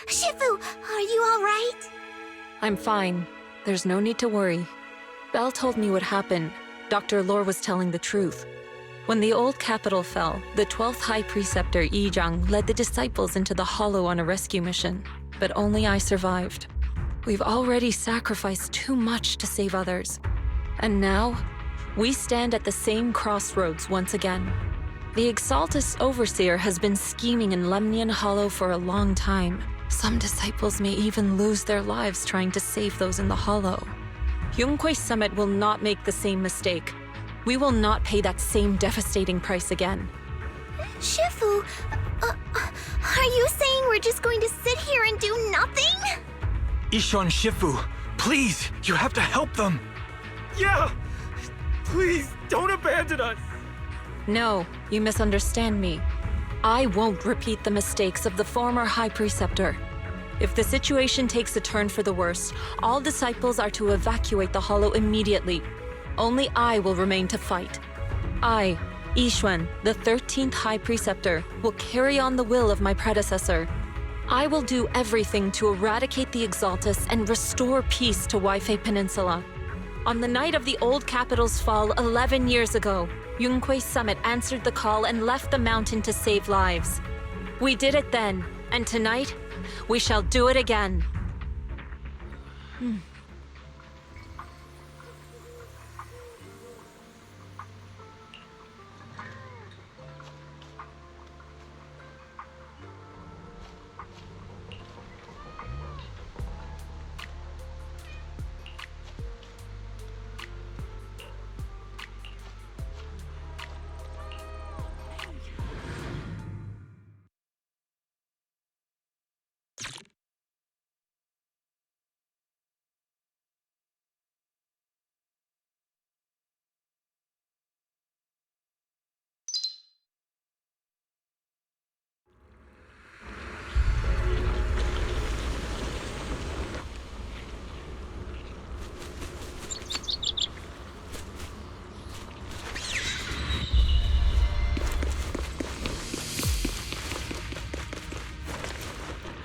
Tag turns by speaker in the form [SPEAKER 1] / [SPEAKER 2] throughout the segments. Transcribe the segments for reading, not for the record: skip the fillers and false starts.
[SPEAKER 1] Shifu, are you alright?
[SPEAKER 2] I'm fine. There's no need to worry. Belle told me what happened. Dr. Lore was telling the truth. When the old capital fell, the 12th High Preceptor Yi Zhang led the disciples into the Hollow on a rescue mission, but only I survived. We've already sacrificed too much to save others. And now, we stand at the same crossroads once again. The Exaltus Overseer has been scheming in Lemnian Hollow for a long time. Some disciples may even lose their lives trying to save those in the Hollow. Yunhui Summit will not make the same mistake. We will not pay that same devastating price again.
[SPEAKER 1] Shifu, are you saying we're just going to sit here and do nothing?
[SPEAKER 3] Ishan Shifu, please, you have to help them.
[SPEAKER 4] Yeah! Please, don't abandon us!
[SPEAKER 2] No, you misunderstand me. I won't repeat the mistakes of the former High Preceptor. If the situation takes a turn for the worse, all disciples are to evacuate the Hollow immediately. Only I will remain to fight. I, Yixuan, the 13th High Preceptor, will carry on the will of my predecessor. I will do everything to eradicate the Exaltus and restore peace to Waifei Peninsula. On the night of the old capital's fall 11 years ago, Yunhui Summit answered the call and left the mountain to save lives. We did it then, and tonight, we shall do it again.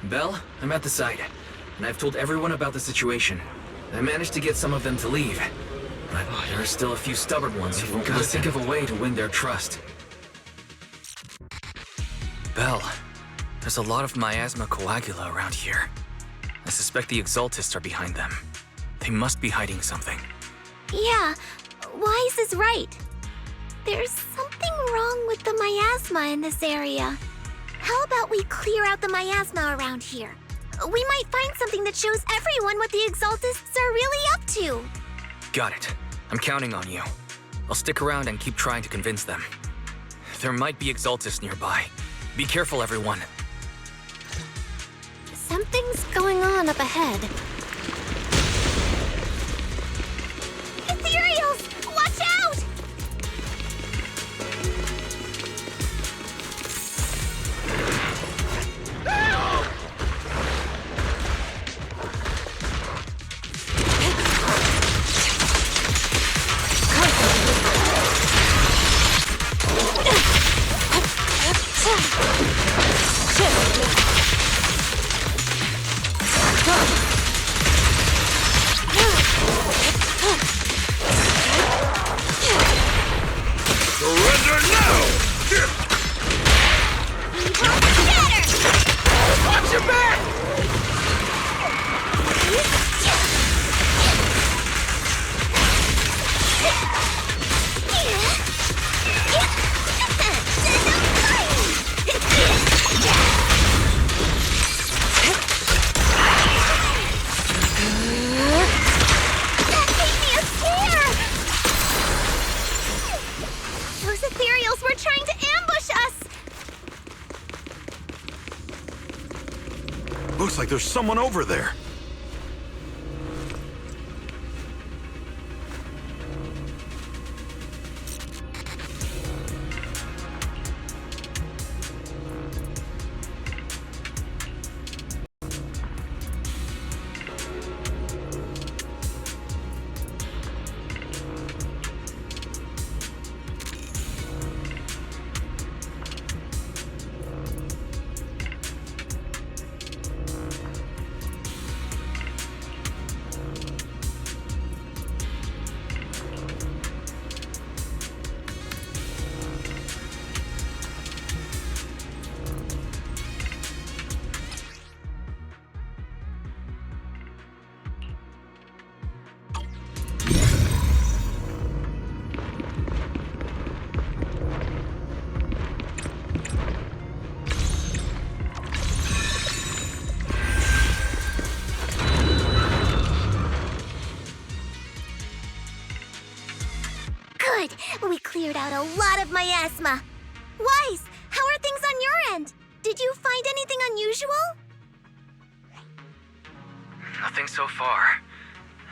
[SPEAKER 5] Belle, I'm at the site, and I've told everyone about the situation. I managed to get some of them to leave, but there are still a few stubborn ones who won't think of a way to win their trust. Belle, there's a lot of miasma coagula around here. I suspect the Exaltists are behind them. They must be hiding something.
[SPEAKER 1] Yeah, Wise is right. There's something wrong with the miasma in this area. How about we clear out the miasma around here? We might find something that shows everyone what the Exaltists are really up to.
[SPEAKER 5] Got it. I'm counting on you. I'll stick around and keep trying to convince them. There might be Exaltists nearby. Be careful, everyone.
[SPEAKER 1] Something's going on up ahead. Ethereals! Watch out!
[SPEAKER 4] Surrender now! Watch your back!
[SPEAKER 1] Those ethereals were trying to ambush us!
[SPEAKER 3] Looks like there's someone over there.
[SPEAKER 1] Good! We cleared out a lot of miasma. Wise, how are things on your end? Did you find anything unusual?
[SPEAKER 5] Nothing so far.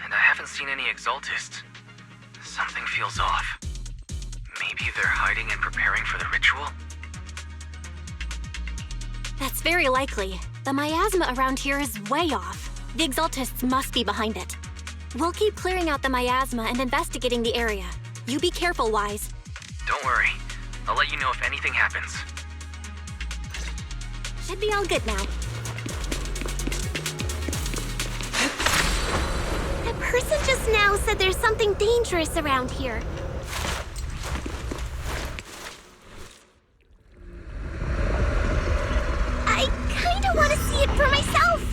[SPEAKER 5] And I haven't seen any Exaltists. Something feels off. Maybe they're hiding and preparing for the ritual?
[SPEAKER 6] That's very likely. The miasma around here is way off. The Exaltists must be behind it. We'll keep clearing out the miasma and investigating the area. You be careful, Wise.
[SPEAKER 5] Don't worry. I'll let you know if anything happens.
[SPEAKER 6] Should be all good now.
[SPEAKER 1] That person just now said there's something dangerous around here. I kinda want to see it for myself.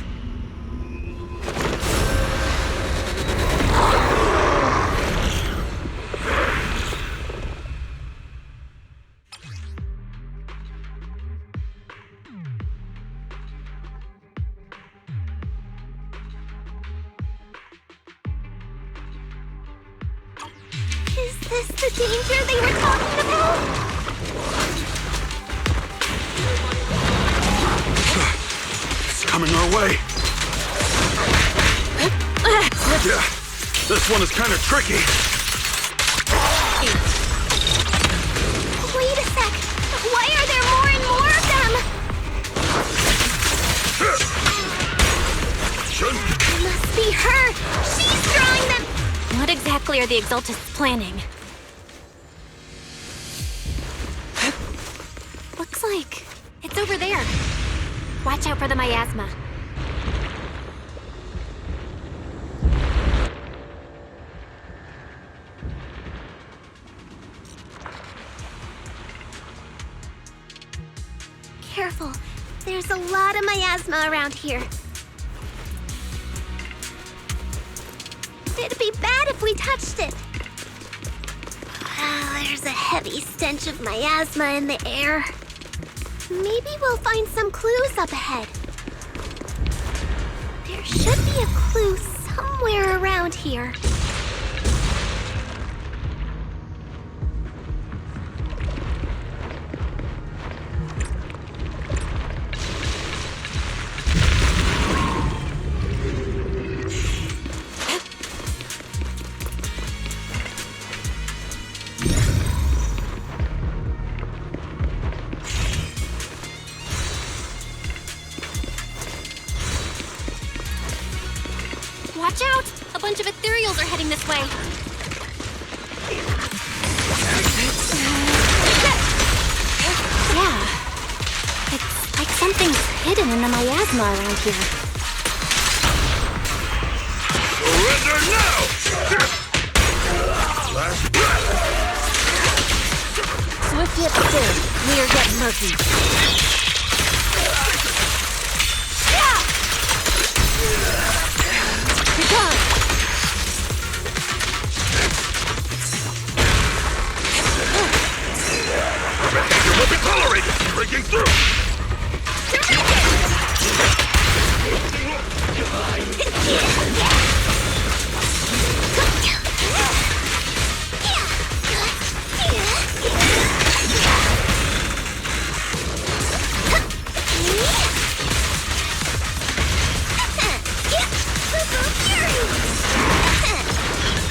[SPEAKER 1] Is this the danger they were talking about?
[SPEAKER 3] It's coming our way. Yeah, this one is kind of tricky.
[SPEAKER 1] Wait a sec. Why are there more and more of them? It must be her. She's drawing them.
[SPEAKER 6] What exactly are the Exaltists planning? Looks like it's over there. Watch out for the miasma.
[SPEAKER 1] Careful. There's a lot of miasma around here. It'd be bad if we touched it. There's a heavy stench of miasma in the air. Maybe we'll find some clues up ahead. There should be a clue somewhere around here.
[SPEAKER 6] Watch out! A bunch of ethereals are heading this way. Yeah. It's like something's hidden in the miasma around here.
[SPEAKER 4] Surrender now! Last breath!
[SPEAKER 6] Swift yet still, clear yet murky. Begone!
[SPEAKER 4] Behavior will be tolerated! Breaking through!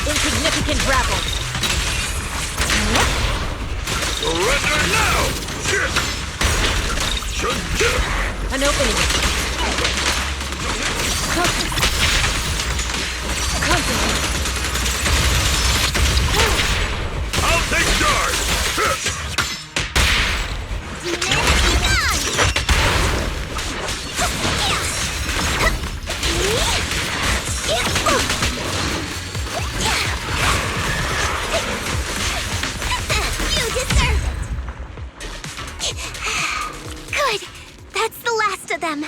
[SPEAKER 6] Insignificant rabble.
[SPEAKER 4] Surrender now!
[SPEAKER 6] An opening. Concentrate.
[SPEAKER 4] I'll take charge!
[SPEAKER 1] You deserve it. Good. That's the last of them.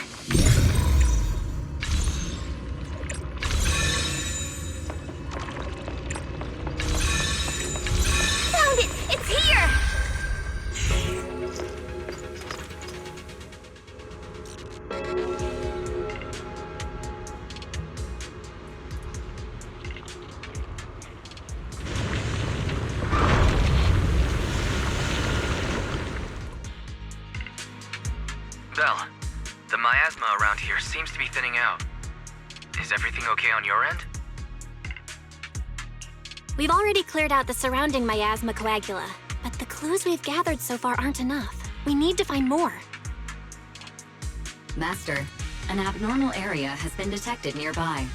[SPEAKER 5] Belle, the miasma around here seems to be thinning out. Is everything okay on your end?
[SPEAKER 6] We've already cleared out the surrounding miasma coagula, but the clues we've gathered so far aren't enough. We need to find more.
[SPEAKER 7] Master, an abnormal area has been detected nearby.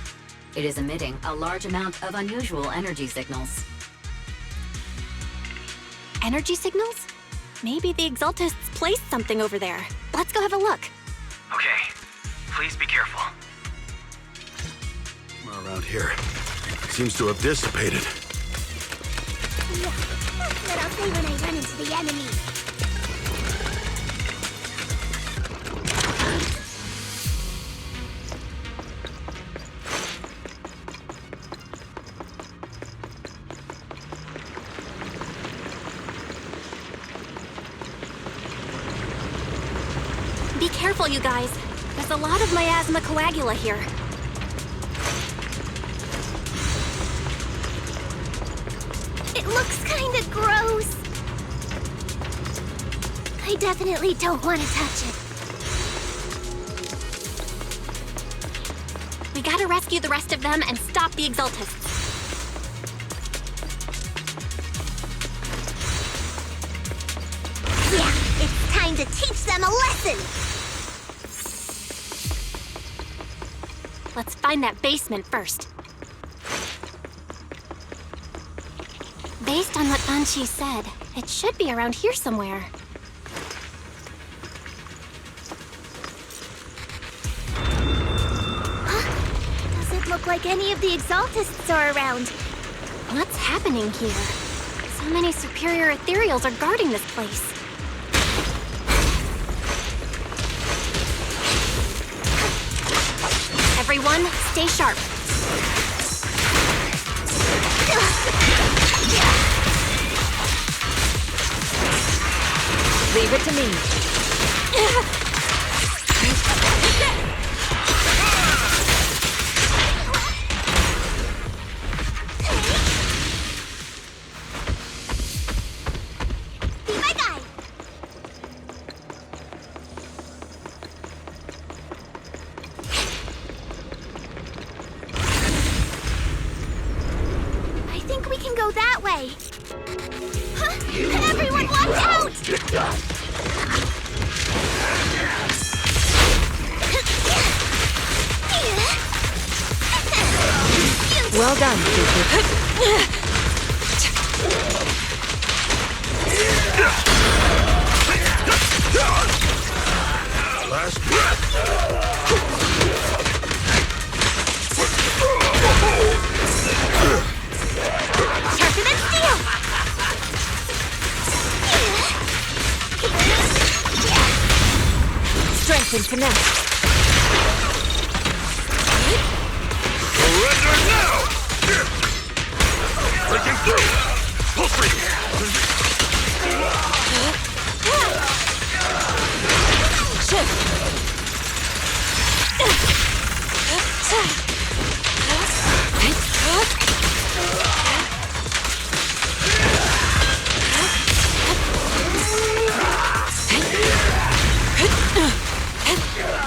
[SPEAKER 7] It is emitting a large amount of unusual energy signals.
[SPEAKER 6] Energy signals? Maybe the Exaltists placed something over there. Let's go have a look.
[SPEAKER 5] Okay, please be careful.
[SPEAKER 4] Around here. Seems to have dissipated.
[SPEAKER 1] Yeah, that's what I'll say when I run into the enemy.
[SPEAKER 6] Be careful, you guys. There's a lot of miasma coagula here.
[SPEAKER 1] It looks kinda gross. I definitely don't want to touch it.
[SPEAKER 6] We gotta rescue the rest of them and stop the Exaltists.
[SPEAKER 1] Yeah, it's time to teach them a lesson.
[SPEAKER 6] Let's find that basement first. Based on what Banshee said, it should be around here somewhere.
[SPEAKER 1] Doesn't look like any of the Exaltists are around.
[SPEAKER 6] What's happening here? So many superior ethereals are guarding this place. Everyone, stay sharp.
[SPEAKER 2] Leave it to me.
[SPEAKER 1] Be my guide. I think we can go that way. Everyone watch out!
[SPEAKER 2] Well done, ZZZ.
[SPEAKER 4] Last breath.
[SPEAKER 1] Sharper than steel!
[SPEAKER 2] Strength and finesse.
[SPEAKER 4] Surrender now! Breaking through! Pull free!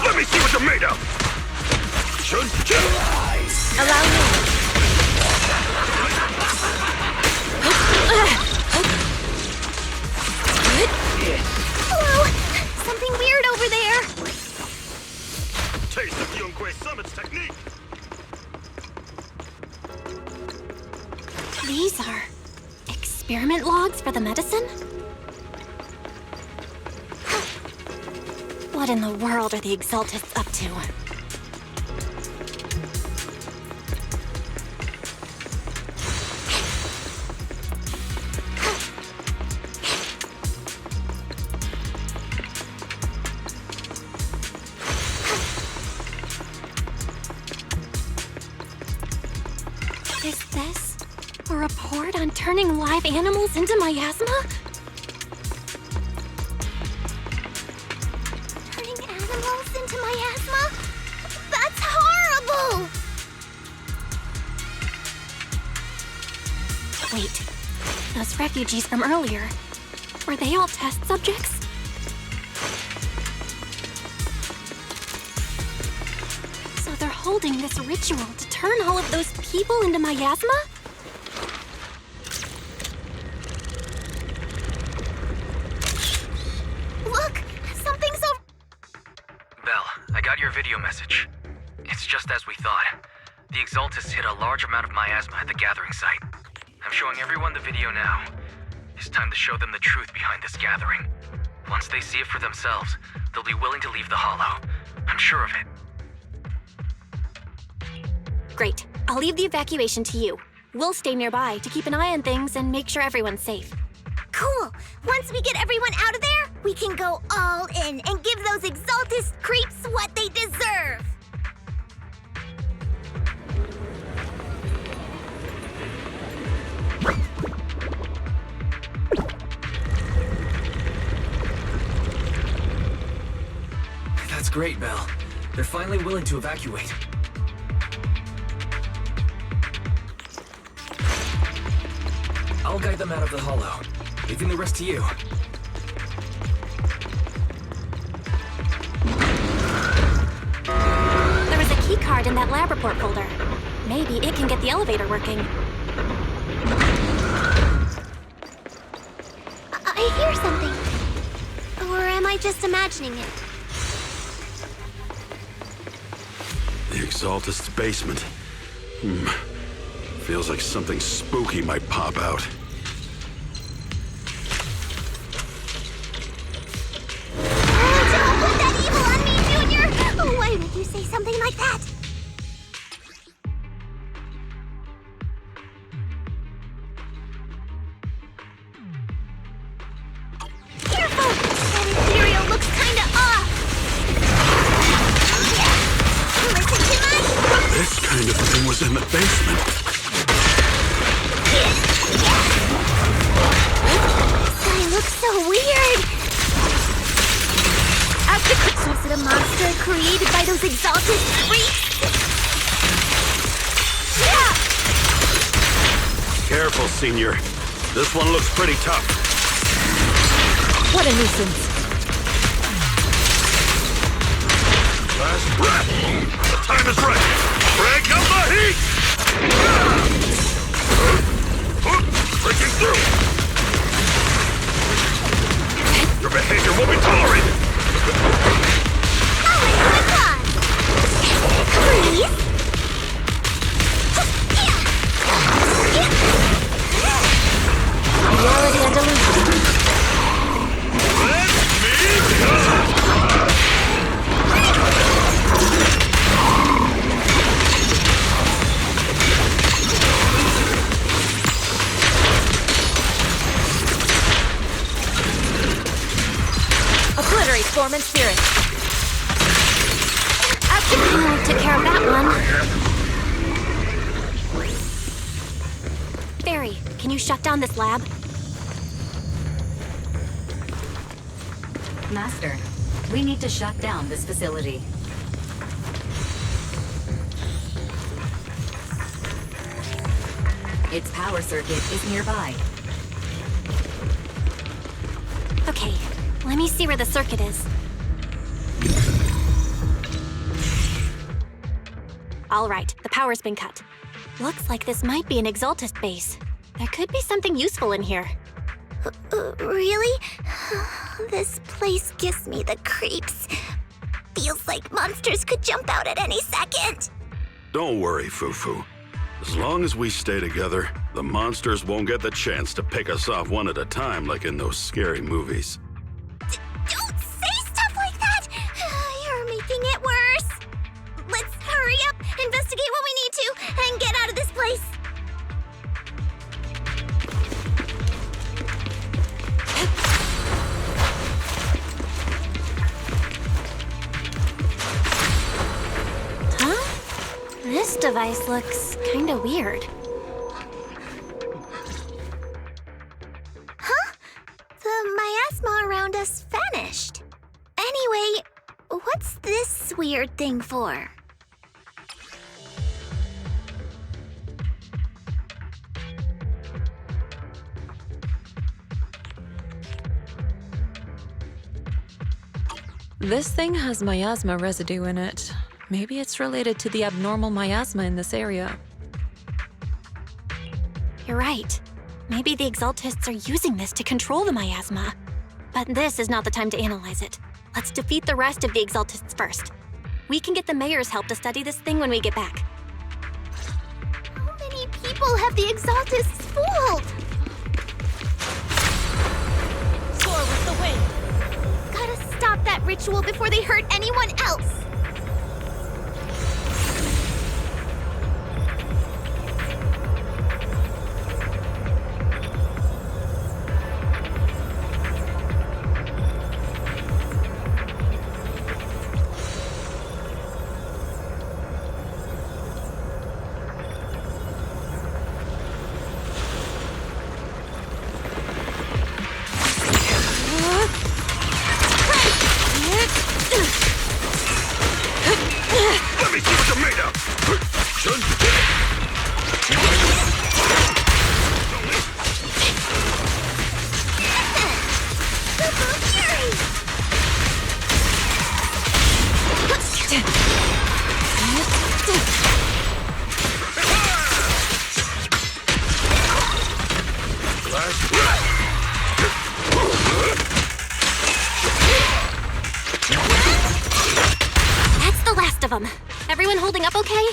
[SPEAKER 4] Let me see what you're made of! Shun kill!
[SPEAKER 2] Allow me.
[SPEAKER 1] Whoa! Something weird over there!
[SPEAKER 4] Taste of Yunque Summit's technique!
[SPEAKER 6] These are experiment logs for the medicine? What in the world are the Exaltists up to? Is this a report on turning live animals into miasma?
[SPEAKER 1] Turning animals into miasma? That's horrible!
[SPEAKER 6] Wait, those refugees from earlier, were they all test subjects? holding this ritual to turn all of those people into miasma?
[SPEAKER 1] Look! Something's over...
[SPEAKER 5] Belle, I got your video message. It's just as we thought. The Exaltists hit a large amount of miasma at the gathering site. I'm showing everyone the video now. It's time to show them the truth behind this gathering. Once they see it for themselves, they'll be willing to leave the Hollow. I'm sure of it.
[SPEAKER 6] Great. I'll leave the evacuation to you. We'll stay nearby to keep an eye on things and make sure everyone's safe.
[SPEAKER 1] Cool! Once we get everyone out of there, we can go all in and give those Exaltist creeps what they deserve!
[SPEAKER 5] That's great, Belle. They're finally willing to evacuate. I'll guide them out of the Hollow, leaving the rest to you.
[SPEAKER 6] There was a key card in that lab report folder. Maybe it can get the elevator working.
[SPEAKER 1] I hear something. Or am I just imagining it?
[SPEAKER 4] The Exaltist's basement. Feels like something spooky might pop out.
[SPEAKER 1] Don't put that evil on me, Junior! Why would you say something like that? Careful! That ethereal looks kinda off! Listen to my...
[SPEAKER 4] This kind of thing was in the basement.
[SPEAKER 1] This looks so weird! Was it a monster created by those exalted freaks? Yeah!
[SPEAKER 4] Careful, Senior. This one looks pretty tough.
[SPEAKER 2] What a nuisance.
[SPEAKER 4] Last breath. The time is right. Crank up the heat! Breaking through! Your behavior won't be tolerated!
[SPEAKER 1] Please?
[SPEAKER 6] Reality and illusion.
[SPEAKER 4] Let me go!
[SPEAKER 2] Obliterate form and spirit.
[SPEAKER 6] Took care of that one. Fairy, can you shut down this lab?
[SPEAKER 7] Master, we need to shut down this facility. Its power circuit is nearby.
[SPEAKER 6] Okay, let me see where the circuit is. All right, the power's been cut. Looks like this might be an Exaltist base. There could be something useful in here.
[SPEAKER 1] Really? This place gives me the creeps. Feels like monsters could jump out at any second.
[SPEAKER 4] Don't worry, Fufu. As long as we stay together, the monsters won't get the chance to pick us off one at a time like in those scary movies.
[SPEAKER 1] Don't say stuff like that! You're making it worse. Let's hurry up, investigate what we need to, and get out of this place.
[SPEAKER 6] Huh? This device looks kinda weird.
[SPEAKER 1] Huh? The miasma around us vanished. Anyway, what's this weird thing for?
[SPEAKER 2] This thing has miasma residue in it. Maybe it's related to the abnormal miasma in this area.
[SPEAKER 6] You're right. Maybe the Exaltists are using this to control the miasma. But this is not the time to analyze it. Let's defeat the rest of the Exaltists first. We can get the mayor's help to study this thing when we get back.
[SPEAKER 1] How many people have the Exaltists fooled?
[SPEAKER 8] Soar with the wind.
[SPEAKER 1] Gotta stop that ritual before they hurt anyone else.
[SPEAKER 4] Let me see what you're made of!
[SPEAKER 6] That's the last of them. Everyone holding up okay?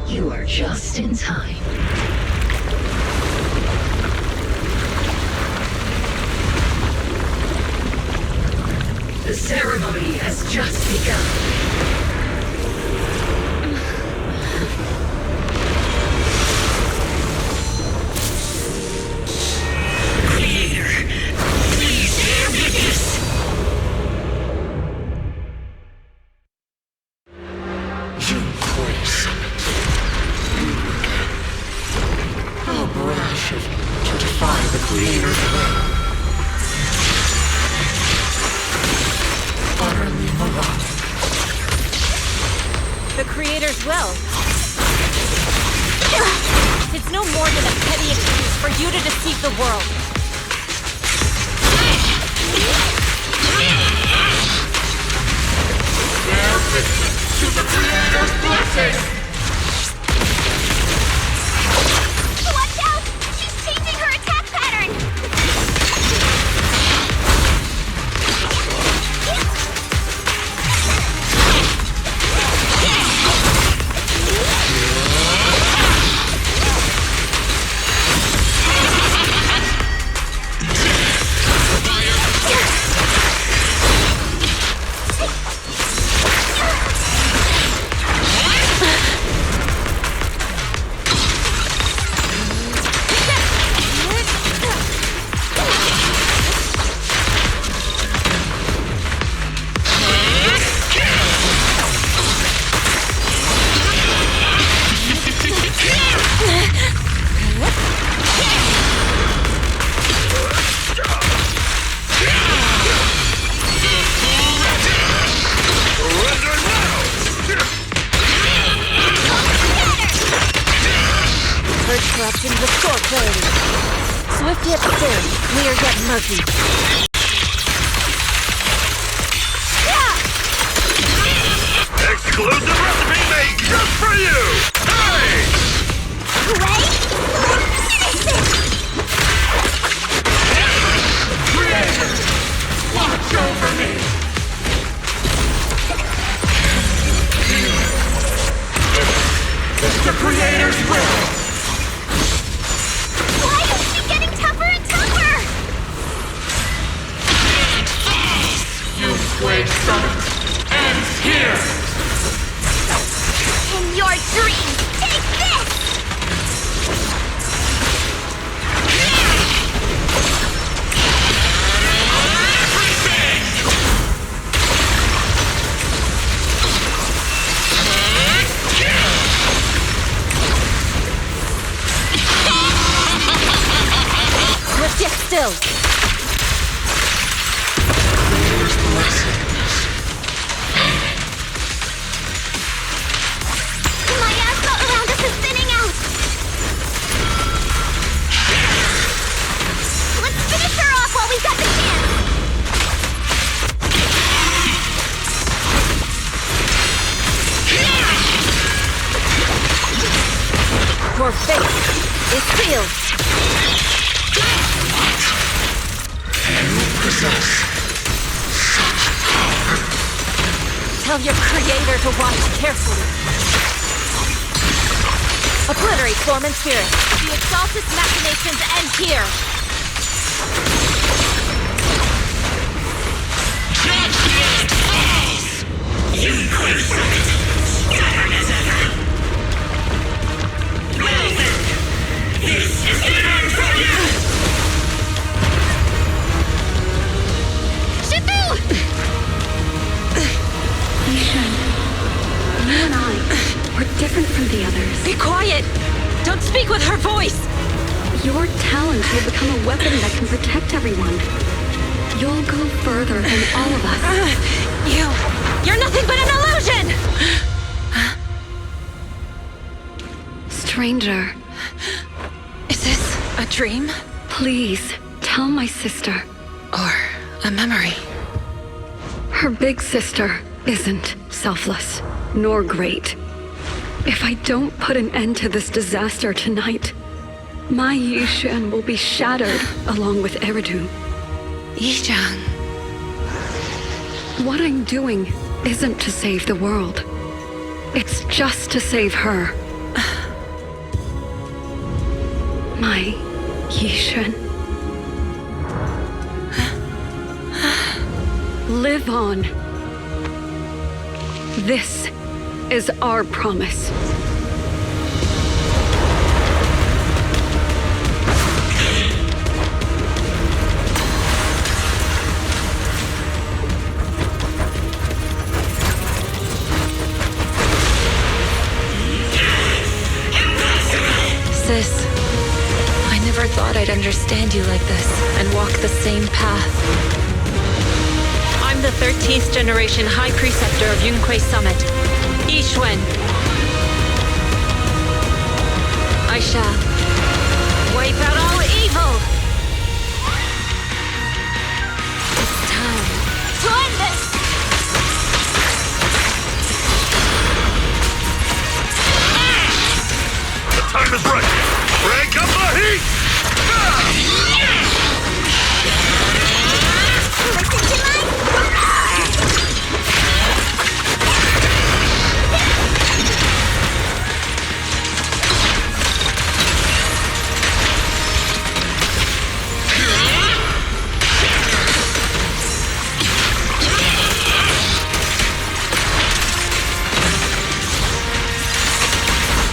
[SPEAKER 9] You are just in time. The ceremony has just begun.
[SPEAKER 8] The Creator's will. It's no more than a petty excuse for you to deceive the world.
[SPEAKER 4] To the Creator's blessing!
[SPEAKER 1] Watch out! She's changing her attack pattern!
[SPEAKER 8] Purge corruption, restore clarity. Swift yet still, clear yet murky.
[SPEAKER 4] Exclusive recipe made just for you! Hey!
[SPEAKER 1] Ready? Finish it!
[SPEAKER 9] Creator, watch over me. It's the Creator's will.
[SPEAKER 1] Why is she getting tougher and tougher?
[SPEAKER 9] You squid summon ends here.
[SPEAKER 1] In your dream, take this!
[SPEAKER 8] Swift yet still.
[SPEAKER 1] The miasma around us is thinning out! Let's finish her off while we've got the chance!
[SPEAKER 8] Your fate is sealed. Tell your creator to watch carefully. Obliterate form and spirit. The Exaltist machinations end here.
[SPEAKER 10] You and I, we're different from the others.
[SPEAKER 8] Be quiet! Don't speak with her voice!
[SPEAKER 10] Your talents will become a weapon that can protect everyone. You'll go further than all of us.
[SPEAKER 8] You're nothing but an illusion!
[SPEAKER 10] Stranger.
[SPEAKER 8] Is this a dream?
[SPEAKER 10] Please, tell my sister.
[SPEAKER 8] Or a memory?
[SPEAKER 10] Her big sister isn't selfless, nor great. If I don't put an end to this disaster tonight, my Yishan will be shattered along with Eridu.
[SPEAKER 8] Yizhang.
[SPEAKER 10] What I'm doing isn't to save the world. It's just to save her. My Yishan. Live on. This is our promise.
[SPEAKER 2] Sis, I never thought I'd understand you like this and walk the same path. I'm the 13th generation High Preceptor of Yunquei Summit, Yixuan. I shall wipe out all evil! It's time to end this!
[SPEAKER 4] The time is right! Crank up the heat!
[SPEAKER 1] Listen to my...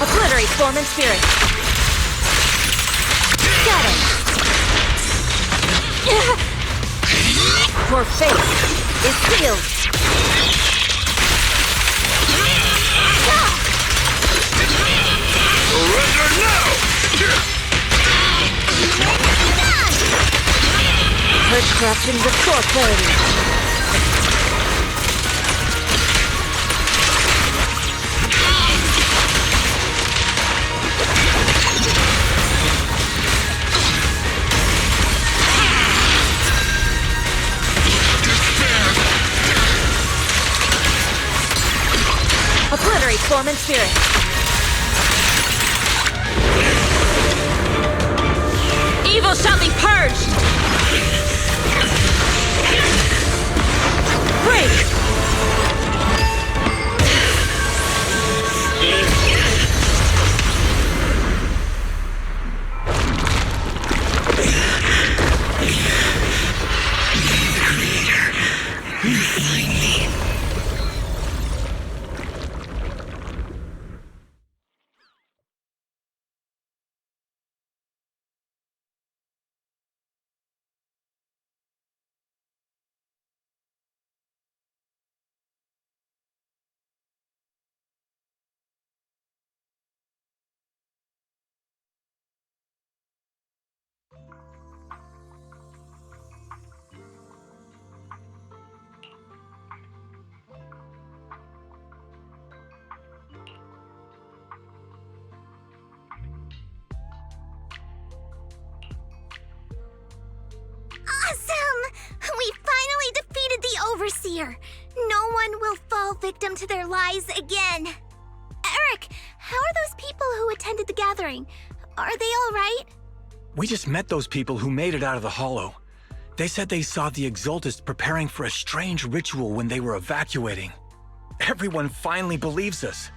[SPEAKER 8] Obliterate form and spirit. Got it. Your fate is sealed.
[SPEAKER 4] Surrender now!
[SPEAKER 8] Purge corruption, restore clarity. Spirit! Evil shall be purged! Break!
[SPEAKER 1] Awesome! We finally defeated the Overseer. No one will fall victim to their lies again. Eric, how are those people who attended the gathering? Are they all right?
[SPEAKER 3] We just met those people who made it out of the Hollow. They said they saw the Exaltists preparing for a strange ritual when they were evacuating. Everyone finally believes us.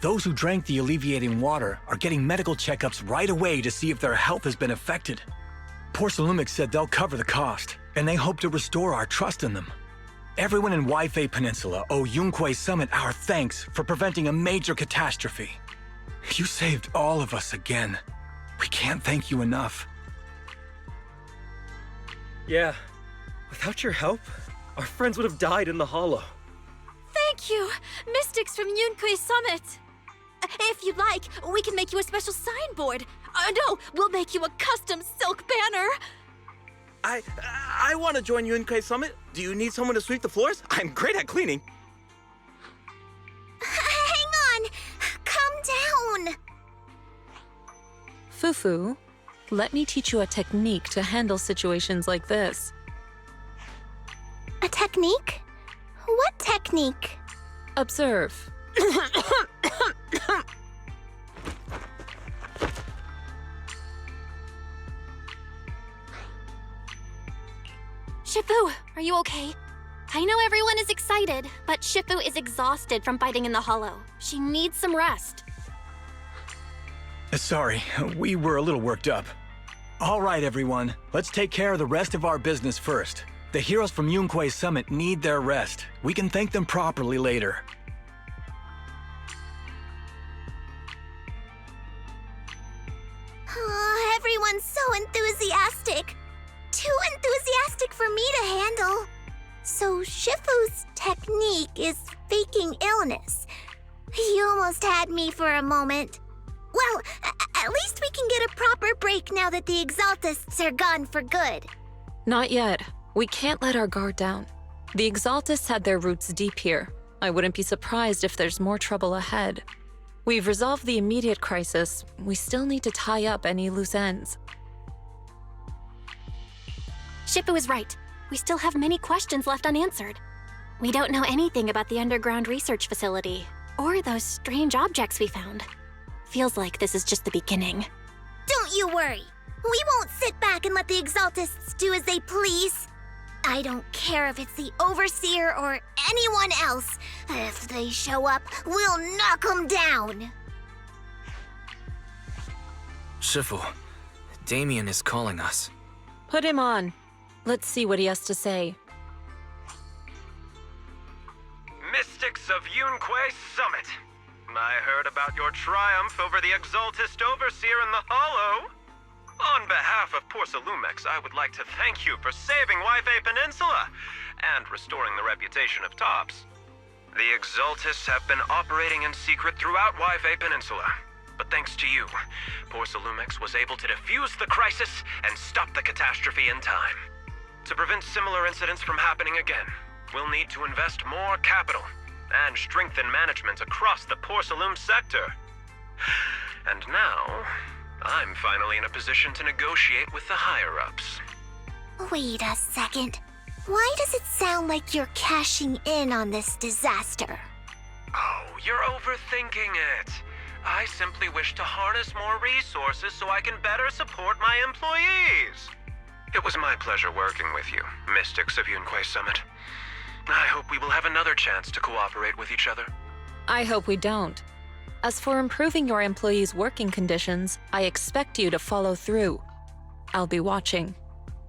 [SPEAKER 3] Those who drank the alleviating water are getting medical checkups right away to see if their health has been affected. Porcelumix said they'll cover the cost, and they hope to restore our trust in them. Everyone in Waifei Peninsula owe Yunque Summit our thanks for preventing a major catastrophe. You saved all of us again. We can't thank you enough.
[SPEAKER 11] Yeah, without your help, our friends would have died in the Hollow.
[SPEAKER 8] Thank you, Mystics from Yunque Summit! If you'd like, we can make you a special signboard. No, we'll make you a custom silk banner.
[SPEAKER 11] I want to join Yunque Summit. Do you need someone to sweep the floors? I'm great at cleaning.
[SPEAKER 1] Hang on! Calm down!
[SPEAKER 2] Fufu, let me teach you a technique to handle situations like this.
[SPEAKER 1] A technique? What technique?
[SPEAKER 2] Observe.
[SPEAKER 6] Shifu, are you okay? I know everyone is excited, but Shifu is exhausted from fighting in the Hollow. She needs some rest.
[SPEAKER 3] Sorry, we were a little worked up. All right, everyone. Let's take care of the rest of our business first. The heroes from Yunque Summit need their rest. We can thank them properly later.
[SPEAKER 1] Oh, everyone's so enthusiastic. Too enthusiastic for me to handle. So Shifu's technique is faking illness. He almost had me for a moment. Well, at least we can get a proper break now that the Exaltists are gone for good.
[SPEAKER 2] Not yet. We can't let our guard down. The Exaltists had their roots deep here. I wouldn't be surprised if there's more trouble ahead. We've resolved the immediate crisis. We still need to tie up any loose ends.
[SPEAKER 6] Shifu is right. We still have many questions left unanswered. We don't know anything about the underground research facility, or those strange objects we found. Feels like this is just the beginning.
[SPEAKER 1] Don't you worry. We won't sit back and let the Exaltists do as they please. I don't care if it's the Overseer or anyone else. If they show up, we'll knock them down.
[SPEAKER 5] Shifu, Damien is calling us.
[SPEAKER 2] Put him on. Let's see what he has to say.
[SPEAKER 12] Mystics of Yunque Summit. I heard about your triumph over the Exaltist Overseer in the Hollow. On behalf of Porcelumix, I would like to thank you for saving Waifei Peninsula and restoring the reputation of Tops. The Exaltists have been operating in secret throughout Waifei Peninsula, but thanks to you, Porcelumix was able to defuse the crisis and stop the catastrophe in time. To prevent similar incidents from happening again, we'll need to invest more capital and strengthen management across the Porcelum sector. And now, I'm finally in a position to negotiate with the higher-ups.
[SPEAKER 1] Wait a second. Why does it sound like you're cashing in on this disaster?
[SPEAKER 12] Oh, you're overthinking it. I simply wish to harness more resources so I can better support my employees. It was my pleasure working with you, Mystics of Yunquay Summit. I hope we will have another chance to cooperate with each other.
[SPEAKER 2] I hope we don't. As for improving your employees' working conditions, I expect you to follow through. I'll be watching.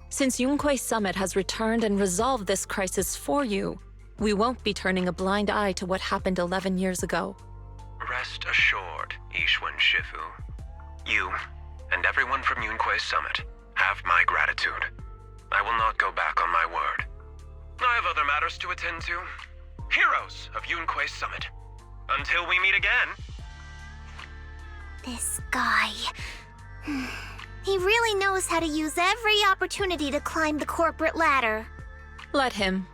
[SPEAKER 2] Since Yunquay Summit has returned and resolved this crisis for you, we won't be turning a blind eye to what happened 11 years ago.
[SPEAKER 12] Rest assured, Ishwan Shifu. You, and everyone from Yunquay Summit, have my gratitude. I will not go back on my word. I have other matters to attend to. Heroes of Yunquay Summit. Until we meet again.
[SPEAKER 1] This guy... He really knows how to use every opportunity to climb the corporate ladder.
[SPEAKER 2] Let him.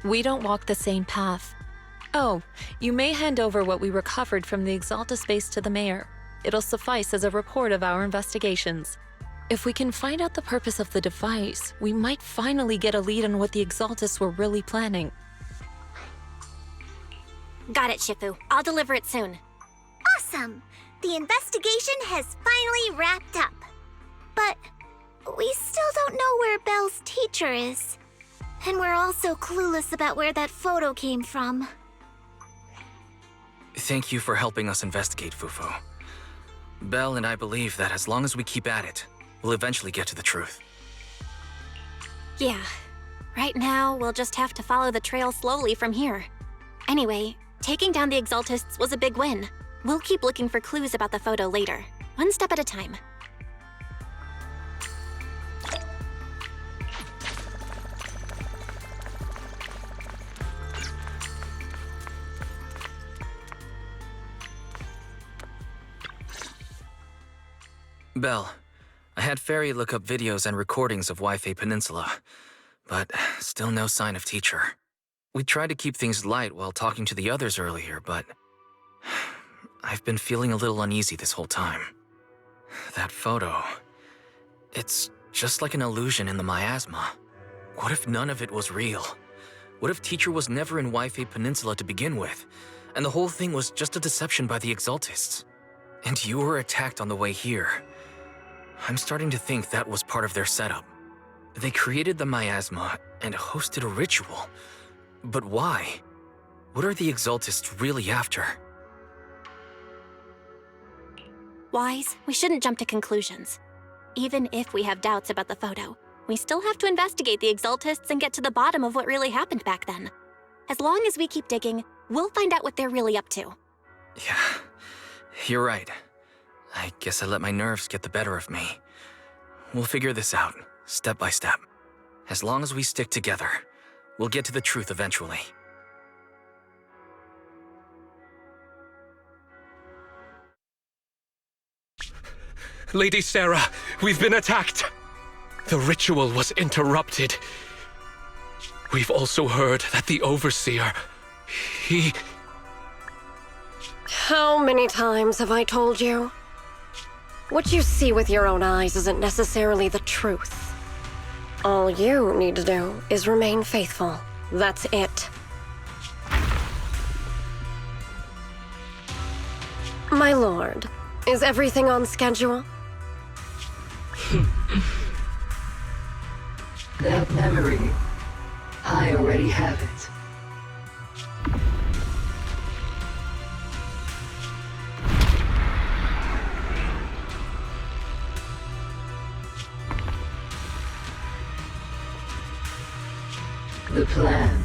[SPEAKER 2] We don't walk the same path. Oh, you may hand over what we recovered from the Exaltus base to the mayor. It'll suffice as a report of our investigations. If we can find out the purpose of the device, we might finally get a lead on what the Exaltus were really planning.
[SPEAKER 6] Got it, Shifu. I'll deliver it soon.
[SPEAKER 1] Awesome! The investigation has finally wrapped up. But we still don't know where Belle's teacher is. And we're also clueless about where that photo came from.
[SPEAKER 5] Thank you for helping us investigate, Fufu. Belle and I believe that as long as we keep at it, we'll eventually get to the truth.
[SPEAKER 6] Yeah. Right now, we'll just have to follow the trail slowly from here. Anyway, taking down the Exaltists was a big win. We'll keep looking for clues about the photo later, one step at a time.
[SPEAKER 5] Belle, I had Fairy look up videos and recordings of Wi-Fi Peninsula, but still no sign of teacher. We tried to keep things light while talking to the others earlier, but I've been feeling a little uneasy this whole time. That photo, it's just like an illusion in the miasma. What if none of it was real? What if teacher was never in Wi-Fi Peninsula to begin with, and the whole thing was just a deception by the Exaltists? And you were attacked on the way here. I'm starting to think that was part of their setup. They created the miasma and hosted a ritual. But why? What are the Exaltists really after?
[SPEAKER 6] Wise, we shouldn't jump to conclusions. Even if we have doubts about the photo, we still have to investigate the Exaltists and get to the bottom of what really happened back then. As long as we keep digging, we'll find out what they're really up to.
[SPEAKER 5] Yeah, you're right. I guess I let my nerves get the better of me. We'll figure this out, step by step. As long as we stick together, we'll get to the truth eventually.
[SPEAKER 9] Lady Sarah, we've been attacked. The ritual was interrupted. We've also heard that the Overseer, he...
[SPEAKER 13] How many times have I told you? What you see with your own eyes isn't necessarily the truth. All you need to do is remain faithful. That's it. My lord, is everything on schedule?
[SPEAKER 14] That memory, I already have it. The plan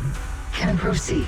[SPEAKER 14] can proceed.